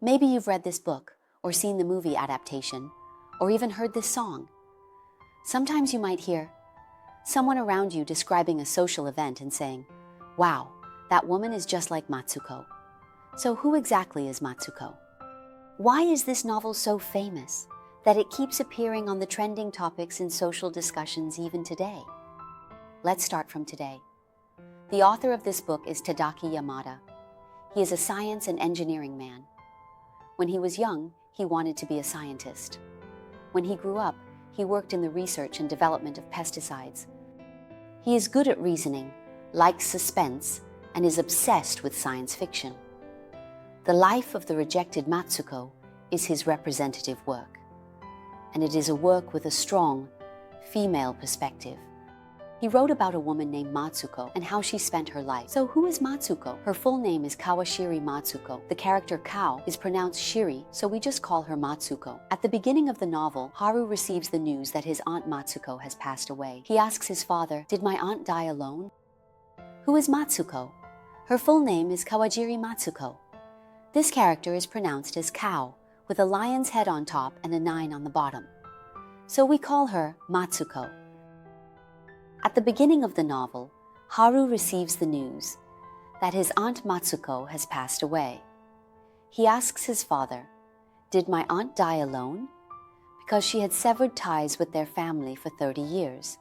Maybe you've read this book, or seen the movie adaptation, or even heard this song. Sometimes you might hear someone around you describing a social event and saying, "Wow, that woman is just like Matsuko." So who exactly is Matsuko? Why is this novel so famous that it keeps appearing on the trending topics in social discussions even today? Let's start from today. The author of this book is Tadaki Yamada. He is a science and engineering man. When he was young, he wanted to be a scientist. When he grew up, he worked in the research and development of pesticides. He is good at reasoning, likes suspense, and is obsessed with science fiction. The Life of the Rejected Matsuko is his representative work, and it is a work with a strong female perspective. He wrote about a woman named Matsuko and how she spent her life. So who is Matsuko? Her full name is Kawashiri Matsuko. The character Kao is pronounced Shiri, so we just call her Matsuko. At the beginning of the novel, Haru receives the news that his aunt Matsuko has passed away. He asks his father, "Did my aunt die alone?" Who is Matsuko? Her full name is Kawajiri Matsuko. This character is pronounced as Kao, with a lion's head on top and a 9 on the bottom. So we call her Matsuko. At the beginning of the novel, Haru receives the news that his aunt Matsuko has passed away. He asks his father, "Did my aunt die alone?" Because she had severed ties with their family for 30 years,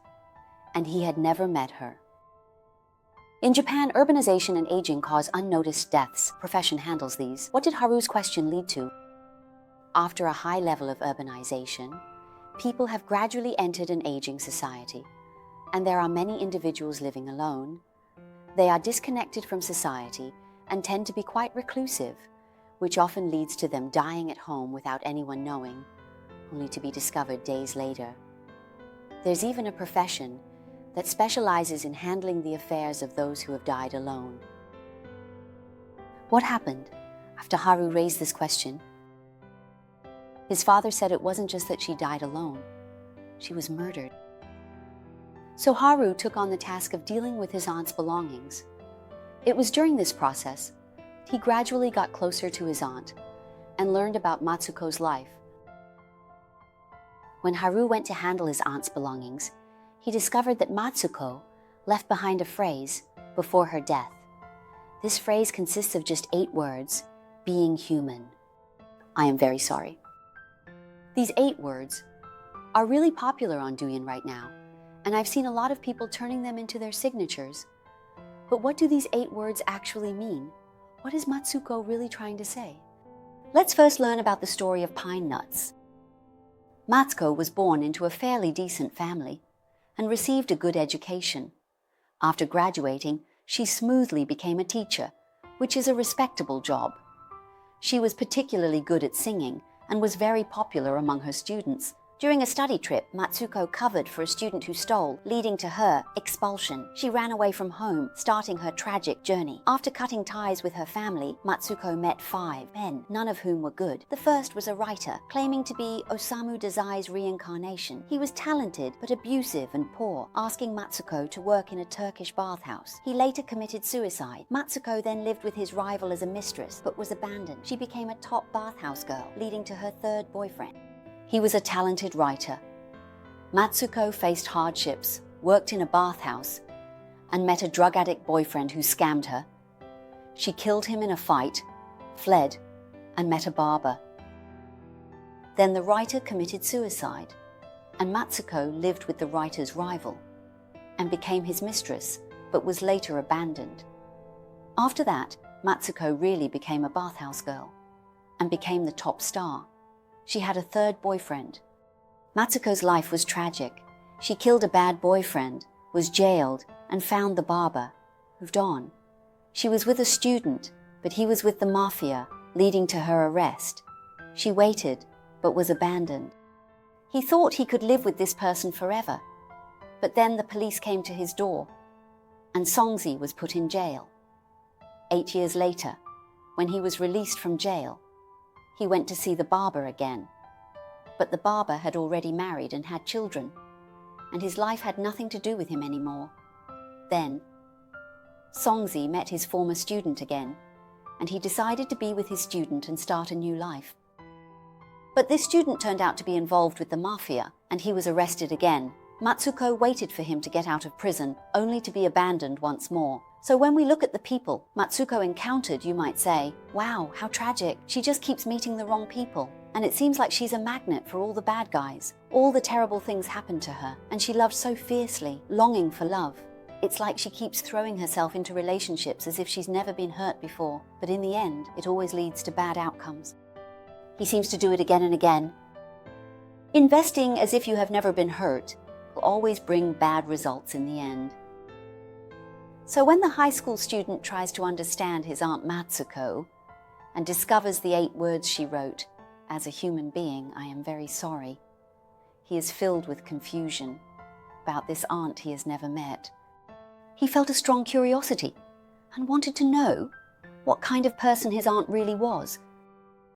and he had never met her. In Japan, urbanization and aging cause unnoticed deaths. Profession handles these. What did Haru's question lead to? After a high level of urbanization, people have gradually entered an aging society, and there are many individuals living alone. They are disconnected from society and tend to be quite reclusive, which often leads to them dying at home without anyone knowing, only to be discovered days later. There's even a profession that specializes in handling the affairs of those who have died alone. What happened after Haru raised this question? His father said it wasn't just that she died alone, she was murdered. So Haru took on the task of dealing with his aunt's belongings. It was during this process he gradually got closer to his aunt and learned about Matsuko's life. When Haru went to handle his aunt's belongings, he discovered that Matsuko left behind a phrase before her death. This phrase consists of just 8 words, "being human." I am very sorry. These 8 words are really popular on Douyin right now, and I've seen a lot of people turning them into their signatures. But what do these 8 words actually mean? What is Matsuko really trying to say? Let's first learn about the story of pine nuts. Matsuko was born into a fairly decent family and received a good education. After graduating, she smoothly became a teacher, which is a respectable job. She was particularly good at singing and was very popular among her students. During a study trip, Matsuko covered for a student who stole, leading to her expulsion. She ran away from home, starting her tragic journey. After cutting ties with her family, Matsuko met 5 men, none of whom were good. The first was a writer, claiming to be Osamu Dazai's reincarnation. He was talented, but abusive and poor, asking Matsuko to work in a Turkish bathhouse. He later committed suicide. Matsuko then lived with his rival as a mistress, but was abandoned. She became a top bathhouse girl, leading to her 3rd boyfriend. He was a talented writer. Matsuko faced hardships, worked in a bathhouse, and met a drug addict boyfriend who scammed her. She killed him in a fight, fled, and met a barber. Then the writer committed suicide, and Matsuko lived with the writer's rival and became his mistress, but was later abandoned. After that, Matsuko really became a bathhouse girl and became the top star. She had a 3rd boyfriend. Matsuko's life was tragic. She killed a bad boyfriend, was jailed, and found the barber, moved on. She was with a student, but he was with the mafia, leading to her arrest. She waited, but was abandoned. He thought he could live with this person forever, but then the police came to his door, and Songzi was put in jail. 8 years later, when he was released from jail, he went to see the barber again. But the barber had already married and had children, and his life had nothing to do with him anymore. Then, Songzi met his former student again, and he decided to be with his student and start a new life. But this student turned out to be involved with the mafia, and he was arrested again. Matsuko waited for him to get out of prison, only to be abandoned once more. So when we look at the people Matsuko encountered, you might say, wow, how tragic. She just keeps meeting the wrong people. And it seems like she's a magnet for all the bad guys. All the terrible things happened to her, and she loved so fiercely, longing for love. It's like she keeps throwing herself into relationships as if she's never been hurt before, but in the end, it always leads to bad outcomes. He seems to do it again and again. Investing as if you have never been hurt will always bring bad results in the end. So when the high school student tries to understand his Aunt Matsuko and discovers the 8 words she wrote, "As a human being, I am very sorry," he is filled with confusion about this aunt he has never met. He felt a strong curiosity and wanted to know what kind of person his aunt really was,